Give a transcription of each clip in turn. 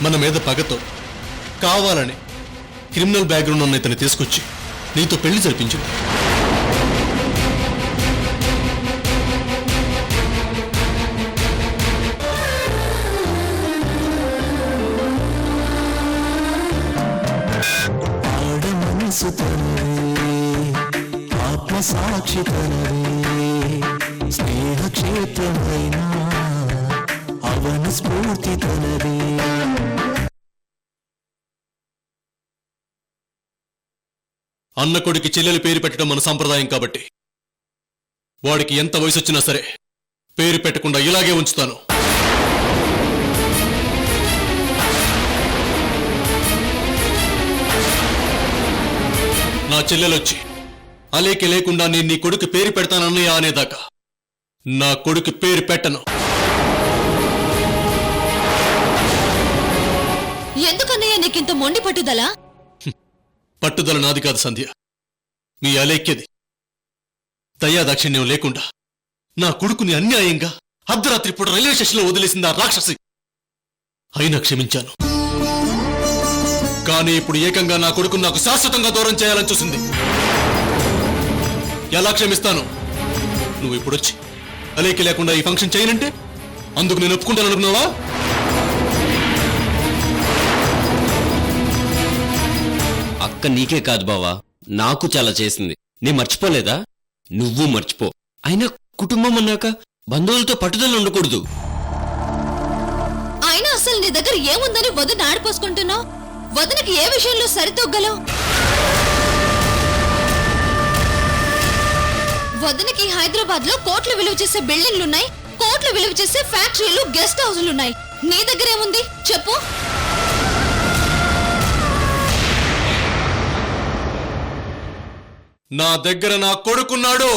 మన మీద పగతో కావాలని క్రిమినల్ బ్యాక్గ్రౌండ్ ఉన్న ఇతన్ని తీసుకొచ్చి నీతో పెళ్లి జరిపించు. ఆత్మసాక్షి స్నేహ క్షేత్రమైన అవన స్ఫూర్తి తనది. అన్న కొడుకి చెల్లెలి పేరు పెట్టడం మన సంప్రదాయం కాబట్టి వాడికి ఎంత వయసు వచ్చినా సరే పేరు పెట్టకుండా ఇలాగే ఉంచుతాను. నా చెల్లెలొచ్చి అలేకి లేకుండా నేను నీ కొడుకు పేరు పెడతానన్నయ్య అనేదాకా నా కొడుకు పేరు పెట్టను. ఎందుకన్నయ్య నీకింత మొండి పట్టుదల? పట్టుదల నాది కాదు సంధ్య, మీ అలేఖ్యది. దయాదాక్షిణ్యం లేకుండా నా కొడుకుని అన్యాయంగా అర్ధరాత్రి పూట రైల్వే స్టేషన్లో వదిలేసింది ఆ రాక్షసి. అయినా క్షమించాను. కానీ ఇప్పుడు ఏకంగా నా కొడుకుని నాకు శాశ్వతంగా దూరం చేయాలని చూసింది. ఎలా క్షమిస్తాను? నువ్వు ఇప్పుడొచ్చి అలేకి లేకుండా ఈ ఫంక్షన్ చేయనంటే అందుకు నేను ఒప్పుకుంటాను అనుకున్నావా? అక్క నీకే కాదు బావా, నాకు చాలా చేసింది. నీ మర్చిపోలేదా? నువ్వు మర్చిపో. అయినా కుటుంబం అన్నాక బంధువులతో పట్టుదల ఉండకూడదు. అయినా అసలు నీ దగ్గర ఏముందని వదిన ఆడిపోసుకుంటున్నావు? వదినకి ఏ విషయంలో సరితొగ్గలవు? వదినకి హైదరాబాద్ లో కోట్లు విలువ చేసే బిల్డింగ్లున్నాయి, కోట్లు విలువ చేసే ఫ్యాక్టరీలు, గెస్ట్ హౌస్లున్నాయి. నీ దగ్గర ఏముంది చెప్పు? నా దగ్గర నా కొడుకున్నాడు.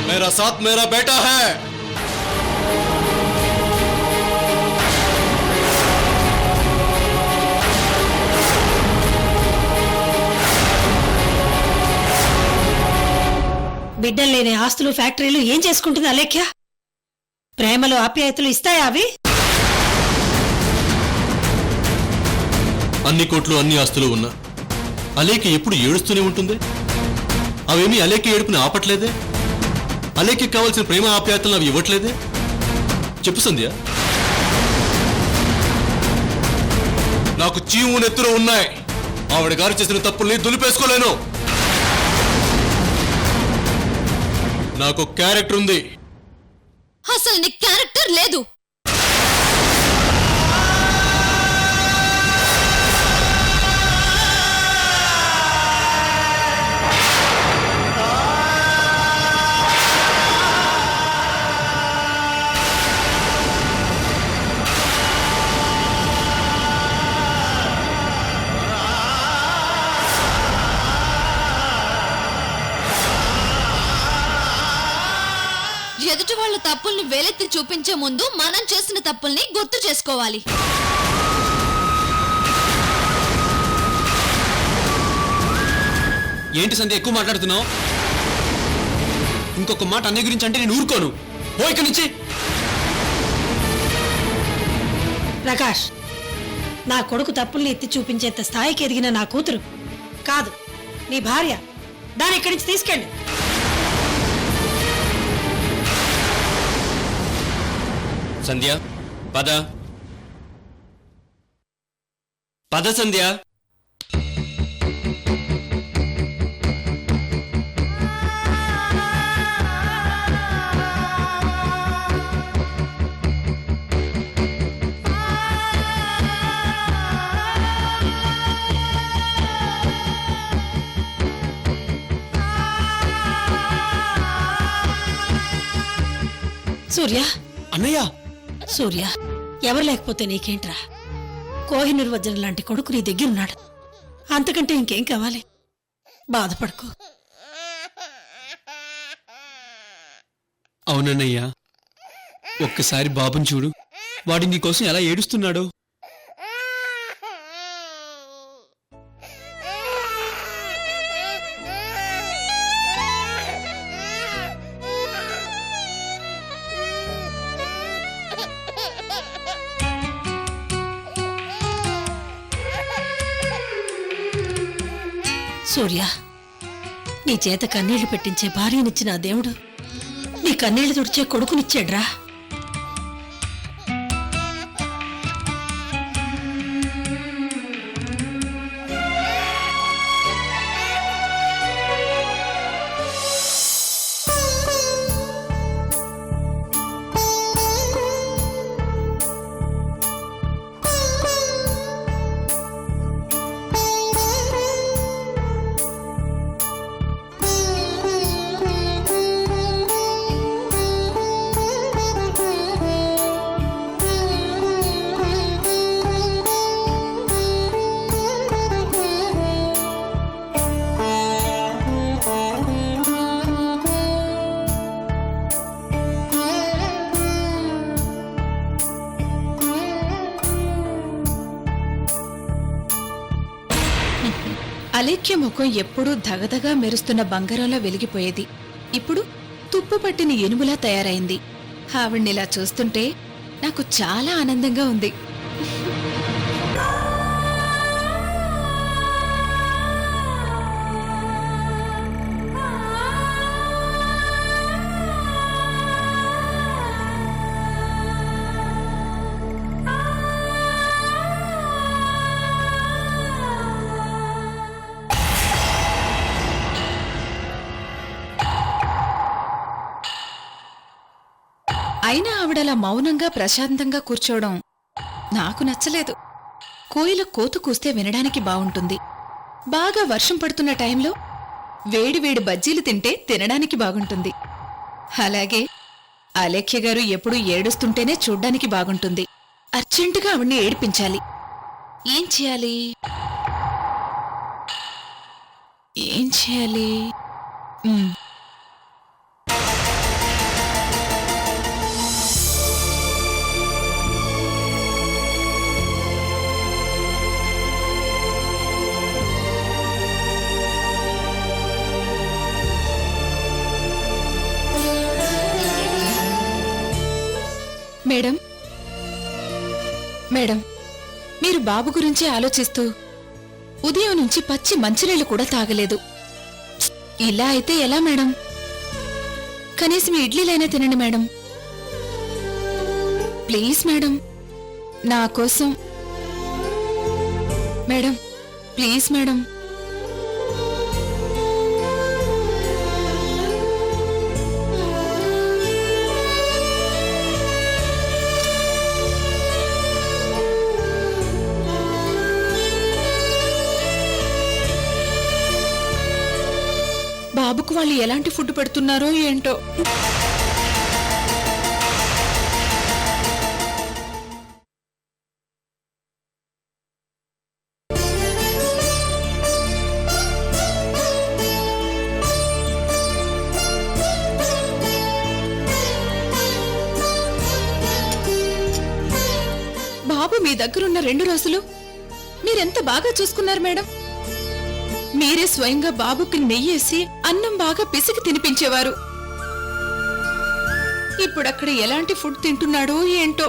मेरा साथ मेरा बेटा है. బిడ్డలు లేని ఆస్తులు ఫ్యాక్టరీలు ఏం చేసుకుంటుంది అలేఖ్య? ప్రేమలు ఆప్యాయతలు ఇస్తాయా అవి? అన్ని కోట్లు అన్ని ఆస్తులు ఉన్నా అలేకి ఎప్పుడు ఏడుస్తూనే ఉంటుంది. అవేమీ అలేకి ఏడుపుని ఆపట్లేదే. అలేకి కావాల్సిన ప్రేమ ఆప్యాయతలను అవి ఇవ్వట్లేదే. చెప్పు సంధ్య. నాకు చీము నెత్తులు ఉన్నాయి. ఆవిడ గారు చేసిన తప్పుల్ని దులిపేసుకోలేను. నాకు క్యారెక్టర్ ఉంది. అసలు నీ క్యారెక్టర్ లేదు. ఎదుటి వాళ్ళ తప్పుల్ని వేలెత్తి చూపించే ముందు మనం చేసిన తప్పుల్ని గుర్తు చేసుకోవాలి. ఏంటి సంధ్య ఎక్కువ మాట్లాడుతున్నావు? ఇంకొక మాట అన్నయ్య గురించి అంటే నేను ఊరుకోను. ఓ ఇక్కడి నుంచి. ప్రకాష్, నా కొడుకు తప్పుల్ని ఎత్తి చూపించేంత స్థాయికి ఎదిగిన నా కూతురు కాదు నీ భార్య. దాన్ని ఇక్కడి నుంచి తీసుకెళ్ళి. సంధ్య పద పద సంధ్య. సూర్య, అన్నయ్య. సూర్య, ఎవరు లేకపోతే నీకేంట్రా? కోహినూర్ వజ్రం లాంటి కొడుకు నీ దగ్గరున్నాడు. అంతకంటే ఇంకేం కావాలి? బాధపడుకో. అవునన్నయ్యా, ఒక్కసారి బాబుని చూడు. వాడి నీకోసం ఎలా ఏడుస్తున్నాడో. సూర్య, నీ చేత కన్నీళ్లు పెట్టించే భార్యనిచ్చిన ఆ దేవుడు నీ కన్నీళ్లు తుడిచే కొడుకునిచ్చాడ్రా. అలేఖ్య ముఖం ఎప్పుడూ ధగధగా మెరుస్తున్న బంగారంలా వెలిగిపోయేది. ఇప్పుడు తుప్పు పట్టిన ఎనుములా తయారైంది. ఆవిడ్నిలా చూస్తుంటే నాకు చాలా ఆనందంగా ఉంది. అయినా ఆవిడలా మౌనంగా ప్రశాంతంగా కూర్చోవడం నాకు నచ్చలేదు. కోయిల కోతు కూస్తే వినడానికి బావుంటుంది. బాగా వర్షం పడుతున్న టైంలో వేడివేడి బజ్జీలు తింటే తినడానికి బాగుంటుంది. అలాగే అలేఖ్య గారు ఎప్పుడూ ఏడుస్తుంటేనే చూడ్డానికి బాగుంటుంది. అర్జెంటుగా ఆవిడ్ని ఏడిపించాలి. ఏం చేయాలి? ఏం చేయాలి? మేడం, మేడం, మీరు బాబు గురించి ఆలోచిస్తూ ఉదయం నుంచి పచ్చి మంచినీళ్లు కూడా తాగలేదు. ఇలా అయితే ఎలా మేడం? కనీసం ఇడ్లీలైనా తినండి మేడం. ప్లీజ్ మేడం, నా కోసం. Madam, please madam. బాబుకు వాళ్ళు ఎలాంటి ఫుడ్ పెడుతున్నారో ఏంటో. బాబు మీ దగ్గరున్న 2 రోజులు మీరెంత బాగా చూసుకున్నారు మేడం. మీరే స్వయంగా బాబుకి నెయ్యేసి అన్నం బాగా పిసికి తినిపించేవారు. ఇప్పుడక్కడ ఎలాంటి ఫుడ్ తింటున్నాడో ఏంటో.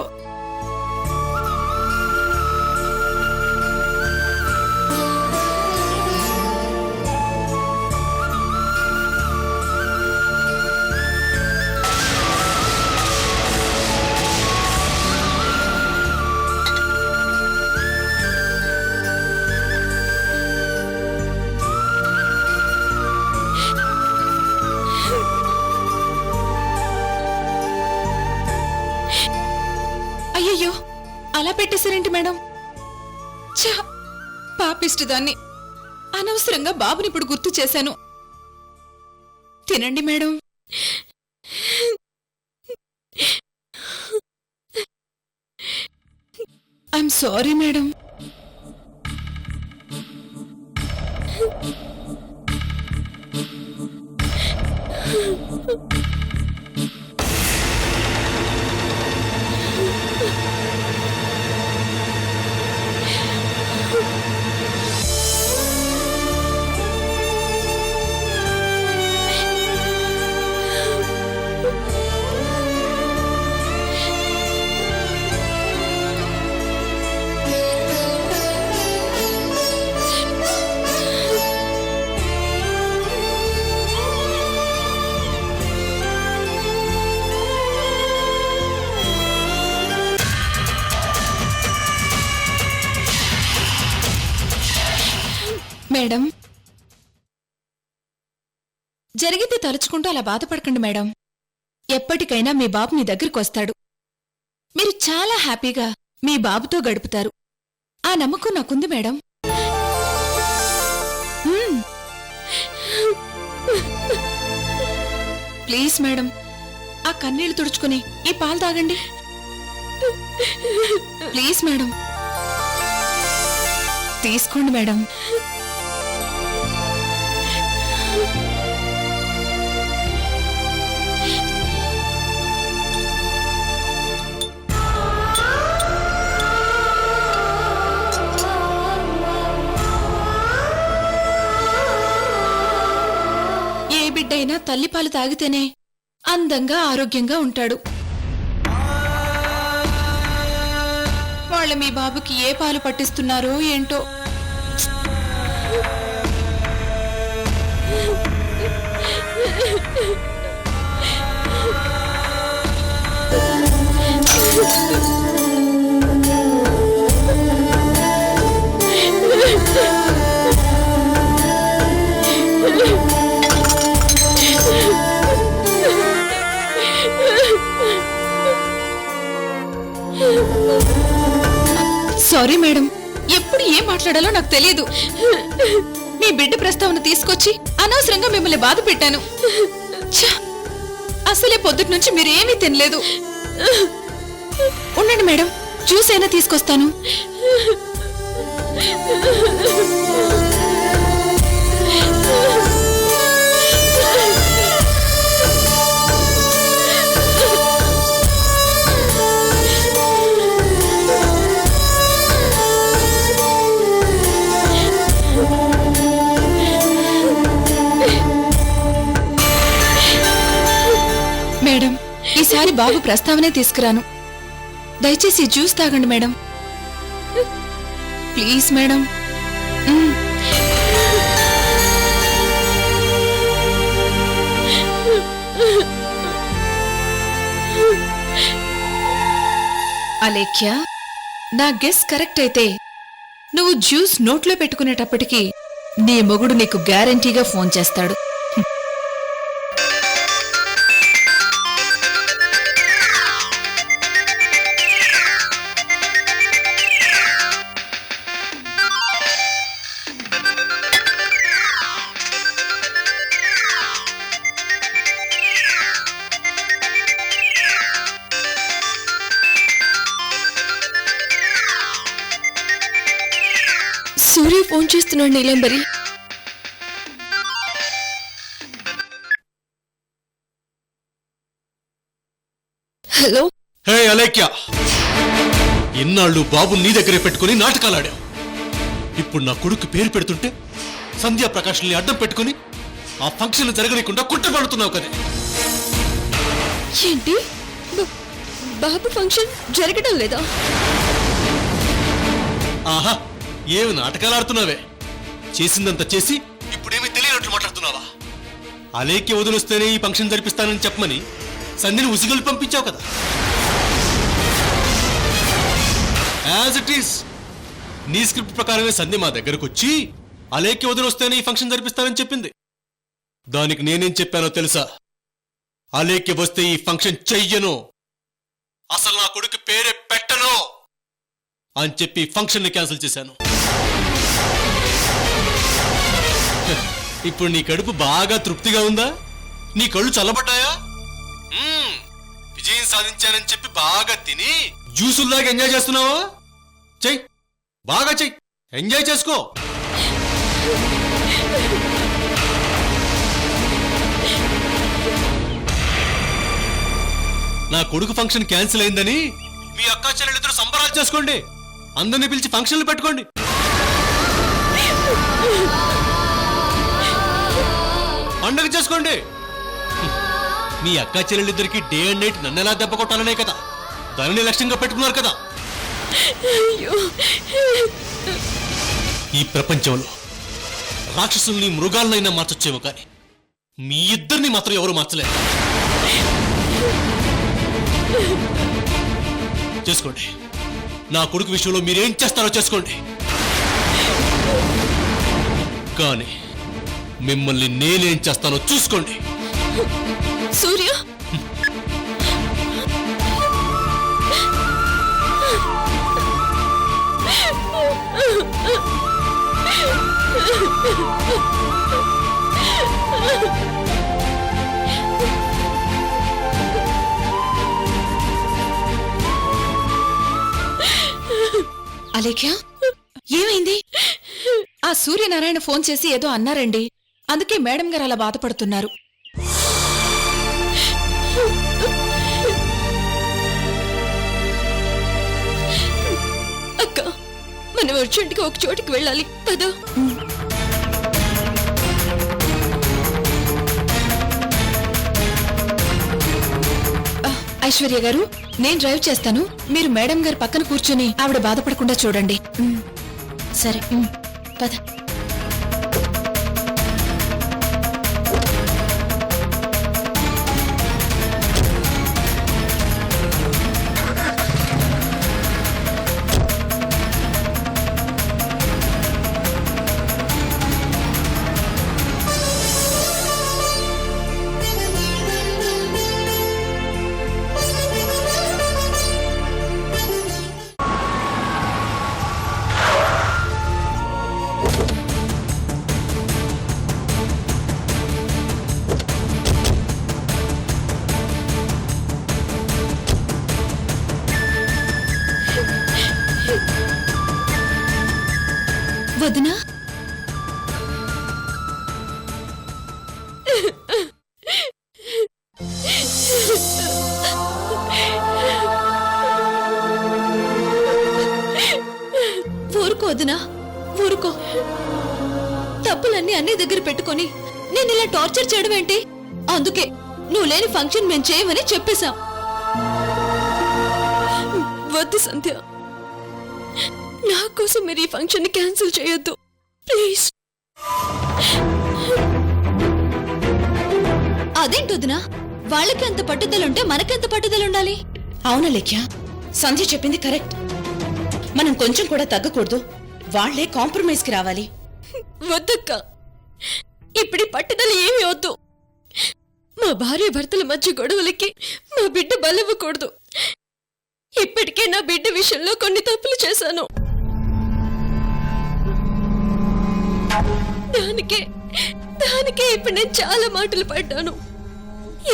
అయ్యయ్యో, అలా పెట్టేశారేంటి మేడం? ఛా, పాపిష్టిదాన్ని. అనవసరంగా బాబుని ఇప్పుడు గుర్తు చేశాను. తినండి madam. I'm sorry madam. Madam. జరిగితే తలుచుకుంటూ అలా బాధపడకండి మేడం. ఎప్పటికైనా మీ బాబు మీ దగ్గరికి వస్తాడు. మీరు చాలా హ్యాపీగా మీ బాబుతో గడుపుతారు. ఆ నమ్మకం నాకుంది మేడం. ప్లీజ్ మేడం, ఆ కన్నీళ్లు తుడుచుకుని ఈ పాలు తాగండి. ప్లీజ్ మేడం, తీసుకోండి మేడం. ఏ బిడ్డైనా తల్లిపాలు తాగితేనే అందంగా ఆరోగ్యంగా ఉంటాడు. వాళ్ళ మీ బాబుకి ఏ పాలు పట్టిస్తున్నారో ఏంటో. సారీ మేడం, ఎప్పుడు ఏం మాట్లాడాలో నాకు తెలియదు. మీ బిడ్డ ప్రస్తావన తీసుకొచ్చి అనవసరంగా మిమ్మల్ని బాధ పెట్టాను. ఛ! అసలే పొద్దుటి నుంచి మీరేమీ తినలేదు. ఉండండి మేడం, జ్యూస్ అయినా తీసుకొస్తాను. మేడం, ఈసారి బాబు ప్రస్తావనే తీసుకురాను. దయచేసి ఈ జ్యూస్ తాగండి మేడం. Please madam. అలేఖ్య, నా గెస్ కరెక్ట్ అయితే నువ్వు జ్యూస్ నోట్లో పెట్టుకునేటప్పటికి నీ మొగుడు నీకు గ్యారంటీగా ఫోన్ చేస్తాడు. సూర్య ఫోన్ చేస్తున్నాడు నీలంబరి. హలో. హే అలేఖ్య, ఇన్నాళ్ళు బాబు నీ దగ్గరే పెట్టుకుని నాటకాలాడావు. ఇప్పుడు నా కొడుకు పేరు పెడుతుంటే సంధ్యా ప్రకాష్ని అడ్డం పెట్టుకుని ఆ ఫంక్షన్ జరగనీయకుండా కుట్ర పడుతున్నావు కదా. ఏంటి, బాబు ఫంక్షన్ జరగడం లేదా? ఆహా, ఏమి నాటకాలు ఆడుతున్నావే? చేసిందంతా చేసి ఇప్పుడేమీ తెలియనట్లు మాట్లాడుతున్నావా? అలేఖ్య వదిలిస్తేనే ఈ ఫంక్షన్ జరిపిస్తానని చెప్పమని సంధ్యని ఉసిగొల్పి పంపించావు కదా. యాజ్ ఇట్ ఈస్ నీ స్క్రిప్ట్ ప్రకారమే సంధ్య మా దగ్గరకు వచ్చి అలేఖ్య వదిలిస్తేనే ఈ ఫంక్షన్ జరిపిస్తానని చెప్పింది. దానికి నేనేం చెప్పానో తెలుసా? అలేఖ్య వస్తే ఈ ఫంక్షన్ చెయ్యను, అసలు నా కొడుకు పేరే పెట్టను అని చెప్పి ఫంక్షన్ ని క్యాన్సిల్ చేశాను. ఇప్పుడు నీ కడుపు బాగా తృప్తిగా ఉందా? నీ కళ్ళు చల్లబడ్డాయా? విజయం సాధించానని చెప్పి బాగా తిని జ్యూసుల్లాగా ఎంజాయ్ చేస్తున్నావా? చెయ్యి, బాగా చెయ్యి, ఎంజాయ్ చేసుకో. నా కొడుకు ఫంక్షన్ క్యాన్సిల్ అయిందని మీ అక్కా చెల్లెలిద్దరూ సంబరాలు చేసుకోండి. అందరినీ పిలిచి ఫంక్షన్లు పెట్టుకోండి. పండగ చేసుకోండి. మీ అక్కా చెల్లెలిద్దరికి డే అండ్ నైట్ నన్నెలా దెబ్బ కొట్టాలనే కదా దానిని లక్ష్యంగా పెట్టుకున్నారు కదా. ఈ ప్రపంచంలో రాక్షసుల్ని మృగాలనైనా మార్చొచ్చేమో కానీ మీ ఇద్దరిని మాత్రం ఎవరు మార్చలేరు. చేసుకోండి. నా కొడుకు విషయంలో మీరేం చేస్తారో చేసుకోండి. కానీ మిమ్మల్ని నేనేం చేస్తానో చూసుకోండి. సూర్య, అలేఖ్య, ఏమైంది? ఆ సూర్యనారాయణ ఫోన్ చేసి ఏదో అన్నారండి, అందుకే మేడం గారు అలా బాధపడుతున్నారు. అక్క, మనం అర్జెంటుగా ఒక చోటికి వెళ్ళాలి, పద. ఐశ్వర్య గారు, నేను డ్రైవ్ చేస్తాను, మీరు మేడం గారి పక్కన కూర్చొని ఆవిడ బాధపడకుండా చూడండి. సరే, పద. వదినా, ఊరుకో వదినా, ఊరుకో. తప్పులన్నీ అన్ని దగ్గర పెట్టుకొని నేను ఇలా టార్చర్ చేయడం ఏంటి? అందుకే నువ్వు లేని ఫంక్షన్ మేము చేయమని చెప్పేశాం. వద్దు సంధ్య, నా కోసం మీరు ఈ ఫంక్షన్ ని క్యాన్సిల్ చేయొద్దు ప్లీజ్. అదేంటొదినా, వాళ్ళకి అంత పట్టుదలుంటే మనకెంత పట్టుదలుండాలి? అవునా లేఖ్య, సంధ్య చెప్పింది కరెక్ట్. మనం కొంచెం కూడా తగ్గకూడదు, వాళ్లే కాంప్రమైజ్ కి రావాలి. వద్దక్క, ఇప్పుడు పట్టుదల ఏమీ వద్దు. మా భార్య భర్తల మధ్య గొడవలకి మా బిడ్డ బలవ్వకూడదు. ఇప్పటికే నా బిడ్డ విషయంలో కొన్ని తప్పులు చేశాను. దానికే ఇప్పుడు నేను చాలా మాటలు పడ్డాను.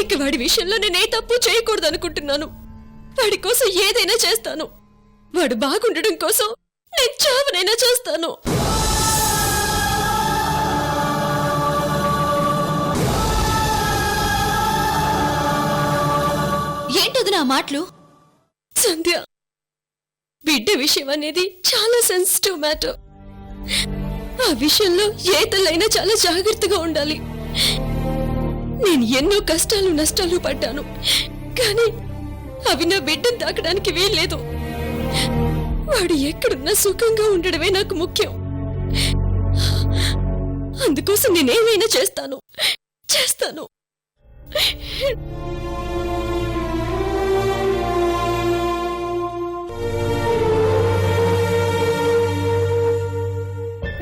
ఇక వాడి విషయంలో నేనే తప్పు చేయకూడదు అనుకుంటున్నాను. వాడి కోసం ఏదైనా చేస్తాను. వాడు బాగుండడం కోసం నేను చావనైనా చేస్తాను. ఏంటది నా మాటలు? సంధ్య, బిడ్డ విషయం అనేది చాలా సెన్సిటివ్ మ్యాటర్. ఆ విషయంలో ఏ తల్లైనా చాలా జాగ్రత్తగా ఉండాలి. నేను ఎన్నో కష్టాలు నష్టాలు పడ్డాను, కానీ అవి నా బిడ్డను తాకడానికి వీల్లేదు. వాడు ఎక్కడున్నా సుఖంగా ఉండడమే నాకు ముఖ్యం. అందుకోసం నేనేమైనా చేస్తాను.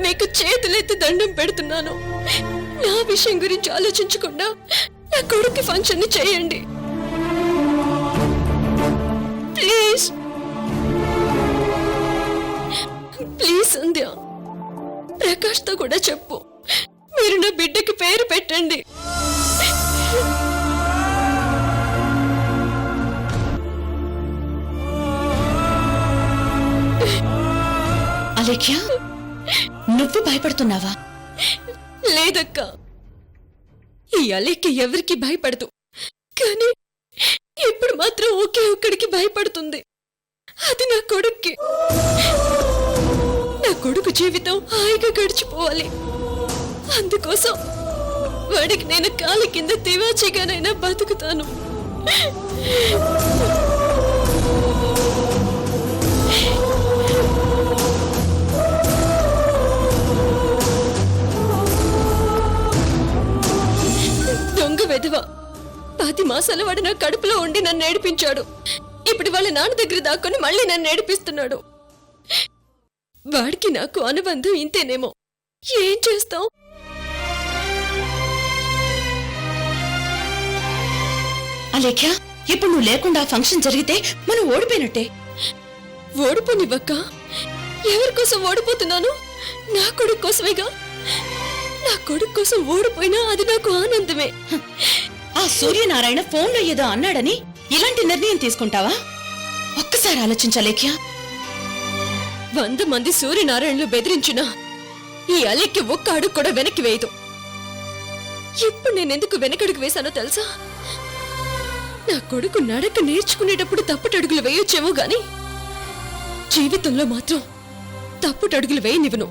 మీకు చేతులెత్తి దండం పెడుతున్నాను. నా విషయం గురించి ఆలోచించకుండా నా కొడుకు ఫంక్షన్ ని చేయండి ప్లీజ్. ప్లీజ్ సంధ్య, ప్రకాష్ తో కూడా చెప్పు, మీరు నా బిడ్డకి పేరు పెట్టండి. అలేఖ్య, నువ్వు భయపడుతున్నావా? లేదక్క, ఈ అలేఖ్య ఎవరికి భయపడదు, కానీ ఇప్పుడు మాత్రం ఒకే ఒక్కడికి భయపడుతుంది. అది నా కొడుక్కి. నా కొడుకు జీవితం హాయిగా గడిచిపోవాలి. అందుకోసం వాడికి నేను కాలి కింద తివాచీగానైనా బతుకుతాను. దొంగ వెధవ 10 మాసాల వాడు నా కడుపులో ఉండి నన్ను ఏడిపించాడు. ఇప్పుడు వాళ్ళ నాన్న దగ్గర దాక్కుని మళ్ళీ నన్ను ఏడిపిస్తున్నాడు. వాడికి నాకు అనుబంధం ఇంతేనేమో. ఏం చేస్తాం? అలేఖ్య ఇప్పుడు నువ్వు లేకుండా ఫంక్షన్ జరిగితే మనం ఓడిపోయినట్టే. ఓడిపోనివ్వక్క. ఎవరి కోసం ఓడిపోతున్నాను? నా కొడుకు కోసమేగా. నా కొడుకు కోసం ఓడిపోయినా అది నాకు ఆనందమే. ఆ సూర్యనారాయణ ఫోన్లో ఏదో అన్నాడని ఇలాంటి నిర్ణయం తీసుకుంటావా? ఒక్కసారి ఆలోచించలేఖ్య. 100 మంది సూర్యనారాయణలు బెదిరించినా ఈ అలెక్కి ఒక్క అడుగు కూడా వెనక్కి వేయదు. ఇప్పుడు నేనెందుకు వెనకడుగు వేశానో తెలుసా? నా కొడుకు నడక నేర్చుకునేటప్పుడు తప్పుటడుగులు వేయొచ్చేమో గాని జీవితంలో మాత్రం తప్పుటడుగులు వేయనివ్వను.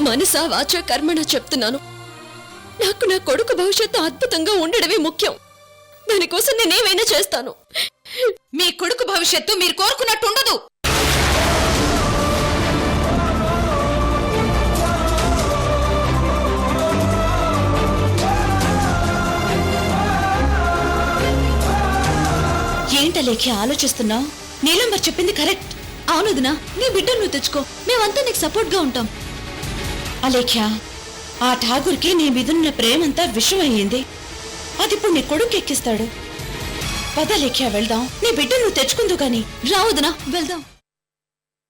మనసా వాచ కర్మణ చెప్తున్నాను. నాకు నా కొడుకు భవిష్యత్తు అద్భుతంగా ఉండడమే ముఖ్యం. దానికోసం నేనేమైనా చేస్తాను. మీ కొడుకు భవిష్యత్తు మీరు కోరుకున్నట్టుండదు. ఏంటలేఖ్య ఆలోచిస్తున్నావు? నీలంబర్ చెప్పింది కరెక్ట్. అవునుదినా, నీ బిడ్డను నువ్వు తెచ్చుకో. మేమంతా నీకు సపోర్ట్ గా ఉంటాం. అలేఖ్య, ఆ ఠాగూర్కి నీ మీదున్న ప్రేమంతా విషం అయ్యింది. అదిప్పుడు నీ కొడుకు ఎక్కిస్తాడు. పద లేఖ్య, వెళ్దాం. నీ బిడ్డ నువ్వు తెచ్చుకుందు గాని. రావుదినా, వెళ్దాం.